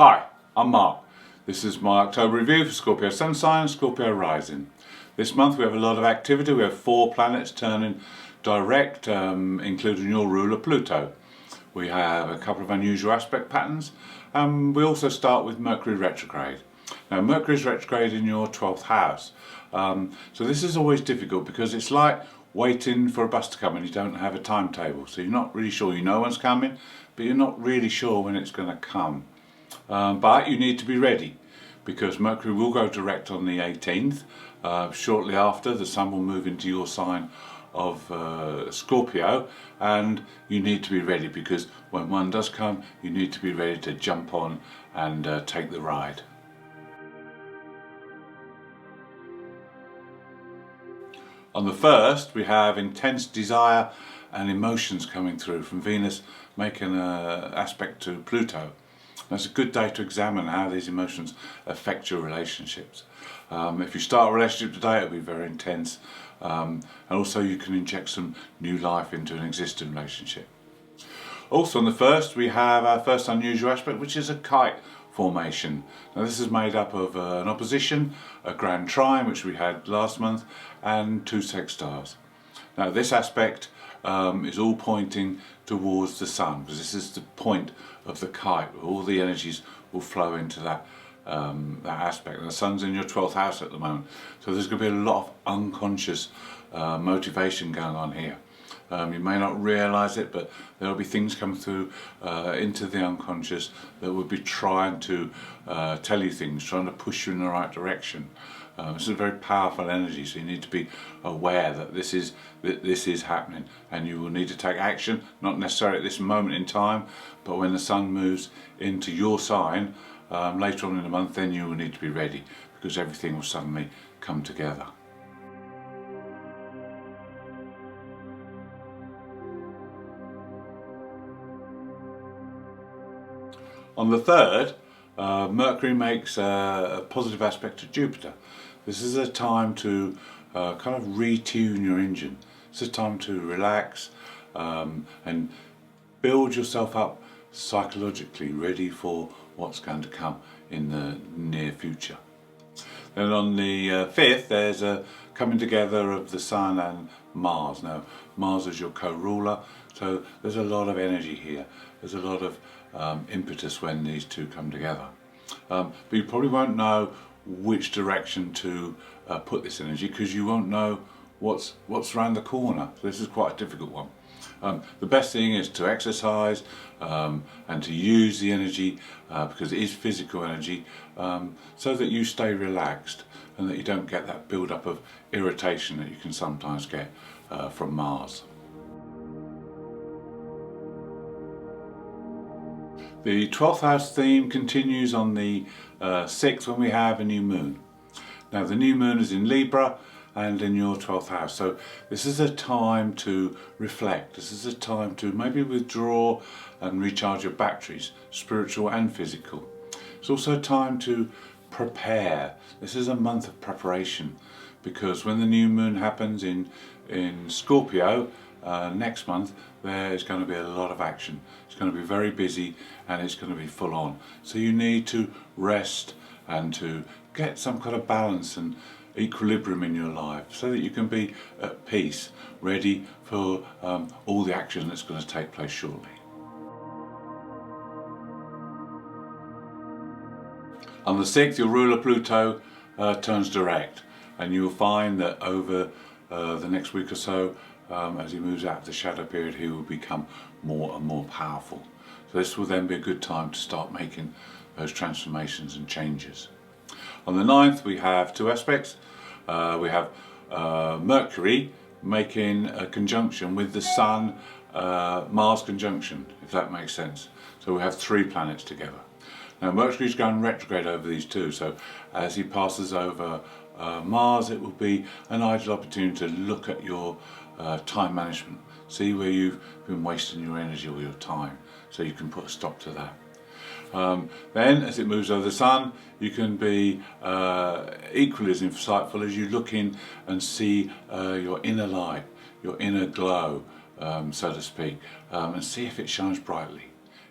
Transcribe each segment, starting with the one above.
Hi, I'm Mark. This is my October review for Scorpio Sun sign and Scorpio rising. This month we have a lot of activity. We have 4 planets turning direct, including your ruler Pluto. We have a couple of unusual aspect patterns. We also start with Mercury retrograde. Now Mercury is retrograde in your 12th house. So this is always difficult because it's like waiting for a bus to come and you don't have a timetable. So you're not really sure. You know when's coming, but you're not really sure when it's going to come. But you need to be ready because Mercury will go direct on the 18th. Shortly after, the Sun will move into your sign of Scorpio, and you need to be ready because when one does come, you need to be ready to jump on and take the ride. On the 1st, we have intense desire and emotions coming through from Venus making an aspect to Pluto. It's a good day to examine how these emotions affect your relationships. If you start a relationship today, it'll be very intense, and also you can inject some new life into an existing relationship. Also on the 1st, we have our first unusual aspect, which is a kite formation. Now this is made up of an opposition, a grand trine, which we had last month, and 2 sextiles. Now this aspect is all pointing towards the Sun, because this is the point of the kite. All the energies will flow into that aspect. And the Sun's in your 12th house at the moment, so there's going to be a lot of unconscious motivation going on here. You may not realise it, but there will be things come through into the unconscious that will be trying to tell you things, trying to push you in the right direction. This is a very powerful energy, so you need to be aware that this is happening, and you will need to take action, not necessarily at this moment in time, but when the Sun moves into your sign later on in the month, then you will need to be ready because everything will suddenly come together. On the 3rd, Mercury makes a positive aspect to Jupiter. This is a time to kind of retune your engine. It's a time to relax and build yourself up psychologically, ready for what's going to come in the near future. Then on the 5th, there's a coming together of the Sun and Mars. Now Mars is your co-ruler, so there's a lot of energy here. There's a lot of impetus when these two come together. But you probably won't know which direction to put this energy because you won't know what's around the corner. So this is quite a difficult one. The best thing is to exercise and to use the energy because it is physical energy, so that you stay relaxed and that you don't get that build-up of irritation that you can sometimes get from Mars. The 12th house theme continues on the 6th when we have a new moon. Now the new moon is in Libra and in your 12th house, so this is a time to reflect. This is a time to maybe withdraw and recharge your batteries, spiritual and physical. It's also a time to prepare. This is a month of preparation because when the new moon happens in Scorpio next month, there is going to be a lot of action. It's going to be very busy and it's going to be full on. So you need to rest and to get some kind of balance and equilibrium in your life so that you can be at peace, ready for all the action that's going to take place shortly. On the 6th, your ruler Pluto turns direct, and you will find that over the next week or so, as he moves out of the shadow period, he will become more and more powerful. So this will then be a good time to start making those transformations and changes. On the 9th, we have 2 aspects. We have Mercury making a conjunction with the Sun, Mars conjunction, if that makes sense. So we have 3 planets together. Now Mercury's going retrograde over these 2, so as he passes over Mars, it will be an ideal opportunity to look at your time management, see where you've been wasting your energy or your time, so you can put a stop to that. Then as it moves over the Sun, you can be equally as insightful as you look in and see your inner light, your inner glow, so to speak, and see if it shines brightly.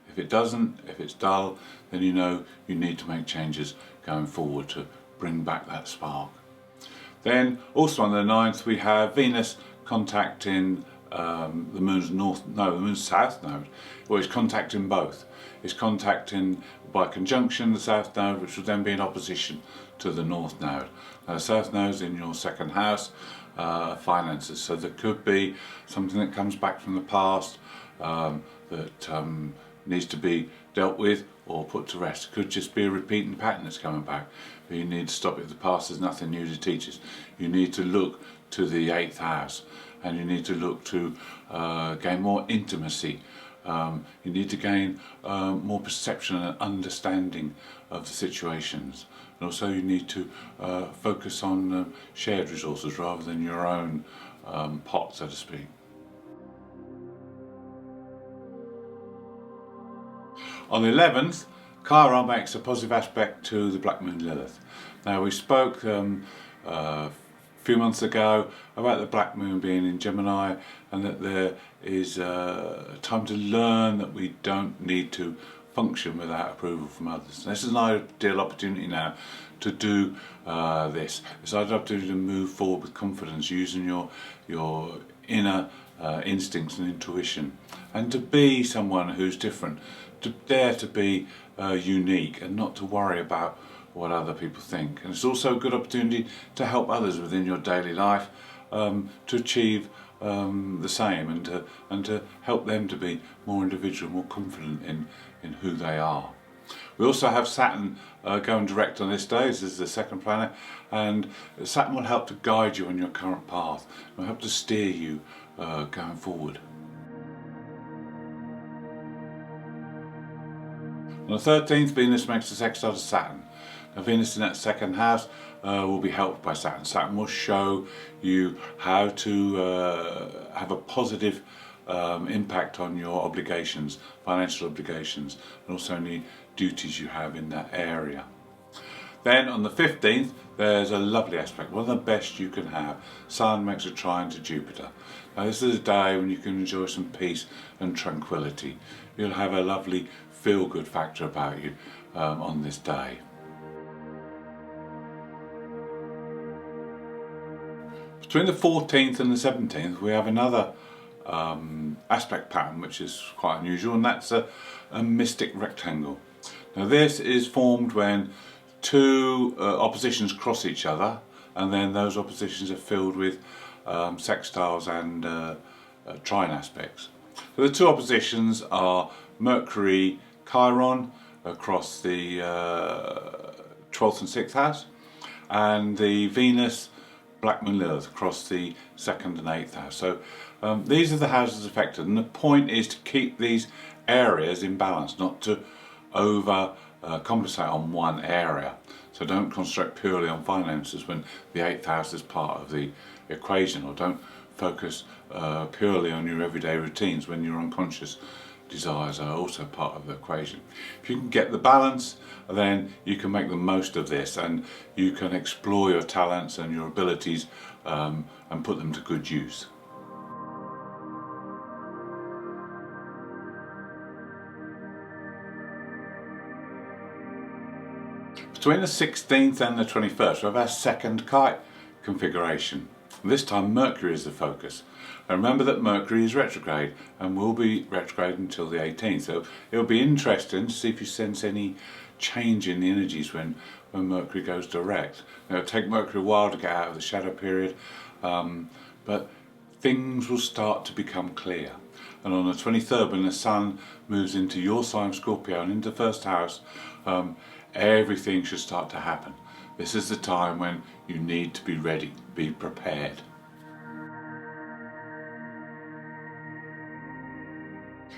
If If it doesn't, if it's dull, then you know you need to make changes going forward to bring back that spark. Then also on the 9th we have Venus contacting the moon's south node, or it's contacting both. It's contacting by conjunction the south node, which will then be in opposition to the north node. Now the south node is in your second house, finances, so there could be something that comes back from the past that needs to be dealt with or put to rest. It could just be a repeating pattern that's coming back, but you need to stop it. The past is nothing new to teach us. You need to look to the 8th house, and you need to look to gain more intimacy. You need to gain more perception and understanding of the situations, and also you need to focus on shared resources rather than your own pot, so to speak. On the 11th, Chiron makes a positive aspect to the Black Moon Lilith. Now we spoke a few months ago about the Black Moon being in Gemini, and that there is time to learn that we don't need to function without approval from others. And this is an ideal opportunity now to do this. It's an ideal opportunity to move forward with confidence, using your inner instincts and intuition, and to be someone who's different, to dare to be unique and not to worry about what other people think. And it's also a good opportunity to help others within your daily life to achieve the same, and to help them to be more individual, more confident in who they are. We also have Saturn going direct on this day. This is the second planet, and Saturn will help to guide you on your current path. It will help to steer you going forward. On the 13th, Venus makes a sextile to Saturn. Now Venus in that second house will be helped by Saturn. Saturn will show you how to have a positive impact on your obligations, financial obligations, and also any duties you have in that area. Then on the 15th, there's a lovely aspect, one of the best you can have. Sun makes a trine to Jupiter. Now this is a day when you can enjoy some peace and tranquility. You'll have a lovely feel-good factor about you on this day. Between the 14th and the 17th, we have another aspect pattern which is quite unusual, and that's a mystic rectangle. Now this is formed when two oppositions cross each other, and then those oppositions are filled with sextiles and trine aspects. So the two oppositions are Mercury Chiron across the 12th and 6th house, and the Venus Black Moon Lilith across the 2nd and 8th house. So these are the houses affected, and the point is to keep these areas in balance, not to over compensate on one area. So don't concentrate purely on finances when the 8th house is part of the equation, or don't focus purely on your everyday routines when your unconscious desires are also part of the equation. If you can get the balance, then you can make the most of this, and you can explore your talents and your abilities and put them to good use. Between the 16th and the 21st, we have our second kite configuration. This time Mercury is the focus. And remember that Mercury is retrograde and will be retrograde until the 18th. So it'll be interesting to see if you sense any change in the energies when Mercury goes direct. Now, it'll take Mercury a while to get out of the shadow period, but things will start to become clear. And on the 23rd, when the Sun moves into your sign Scorpio and into the first house, everything should start to happen. This is the time when you need to be ready, be prepared.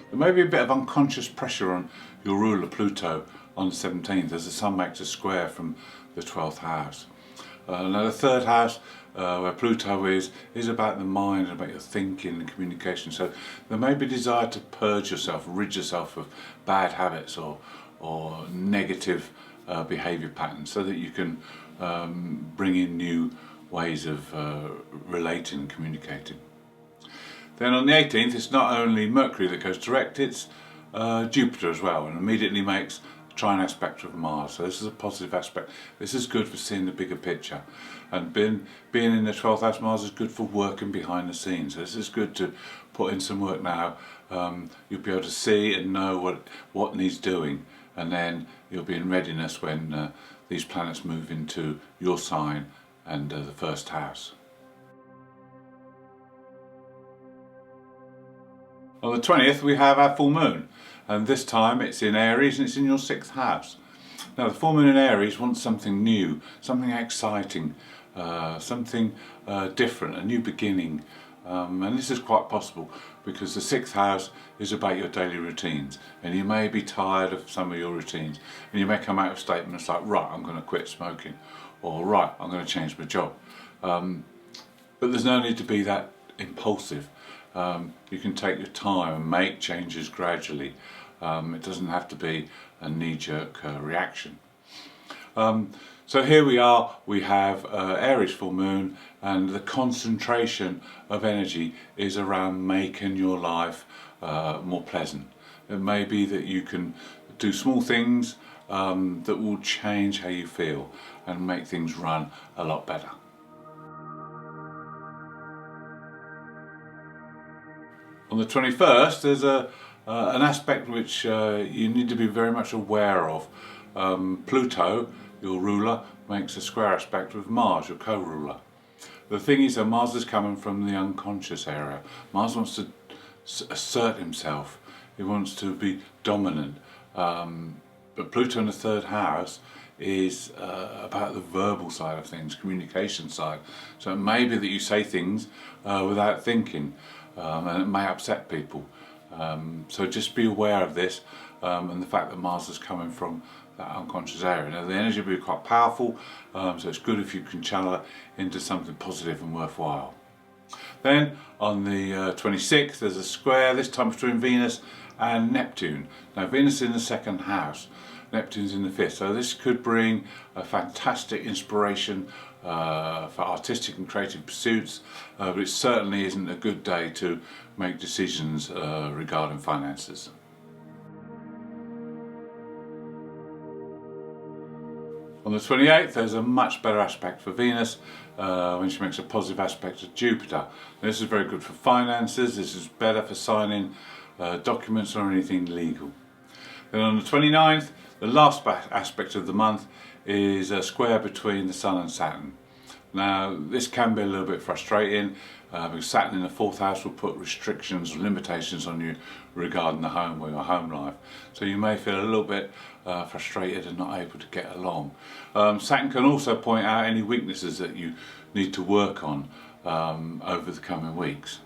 There may be a bit of unconscious pressure on your ruler Pluto on the 17th as the Sun makes a square from the 12th house. Now the third house, where Pluto is about the mind and about your thinking and communication. So there may be a desire to purge yourself, rid yourself of bad habits or negative behaviour patterns, so that you can bring in new ways of relating and communicating. Then on the 18th, it's not only Mercury that goes direct, it's Jupiter as well, and immediately makes a trine aspect of Mars. So this is a positive aspect. This is good for seeing the bigger picture, and being in the 12th house Mars is good for working behind the scenes. So this is good to put in some work now. You'll be able to see and know what needs doing, and then you'll be in readiness when these planets move into your sign and the first house. On the 20th we have our full moon, and this time it's in Aries and it's in your 6th house. Now the full moon in Aries wants something new, something exciting, something different, a new beginning, and this is quite possible because the 6th house is about your daily routines, and you may be tired of some of your routines, and you may come out with statements like, right, I'm going to quit smoking, or right, I'm going to change my job. But there's no need to be that impulsive. You can take your time and make changes gradually. It doesn't have to be a knee-jerk reaction. So here we are, we have Aries full moon, and the concentration of energy is around making your life more pleasant. It may be that you can do small things that will change how you feel and make things run a lot better. On the 21st there's an aspect which you need to be very much aware of. Pluto, your ruler, makes a square aspect with Mars, your co-ruler. The thing is that Mars is coming from the unconscious area. Mars wants to assert himself, he wants to be dominant, but Pluto in the 3rd house is about the verbal side of things, communication side. So it may be that you say things without thinking, and it may upset people. So just be aware of this, and the fact that Mars is coming from that unconscious area. Now the energy will be quite powerful, so it's good if you can channel it into something positive and worthwhile. Then on the 26th there's a square, this time between Venus and Neptune. Now Venus is in the 2nd house, Neptune's in the 5th, so this could bring a fantastic inspiration for artistic and creative pursuits, but it certainly isn't a good day to make decisions regarding finances. On the 28th there's a much better aspect for Venus when she makes a positive aspect to Jupiter. Now, this is very good for finances, this is better for signing documents or anything legal. Then on the 29th, the last aspect of the month is a square between the Sun and Saturn. Now this can be a little bit frustrating because Saturn in the 4th house will put restrictions or limitations on you regarding the home or your home life. So you may feel a little bit frustrated and not able to get along. Saturn can also point out any weaknesses that you need to work on over the coming weeks.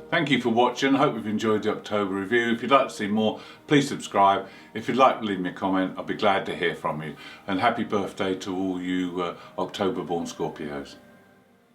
Thank you for watching. I hope you've enjoyed the October review. If you'd like to see more, please subscribe. If you'd like to leave me a comment, I'll be glad to hear from you. And happy birthday to all you October born Scorpios.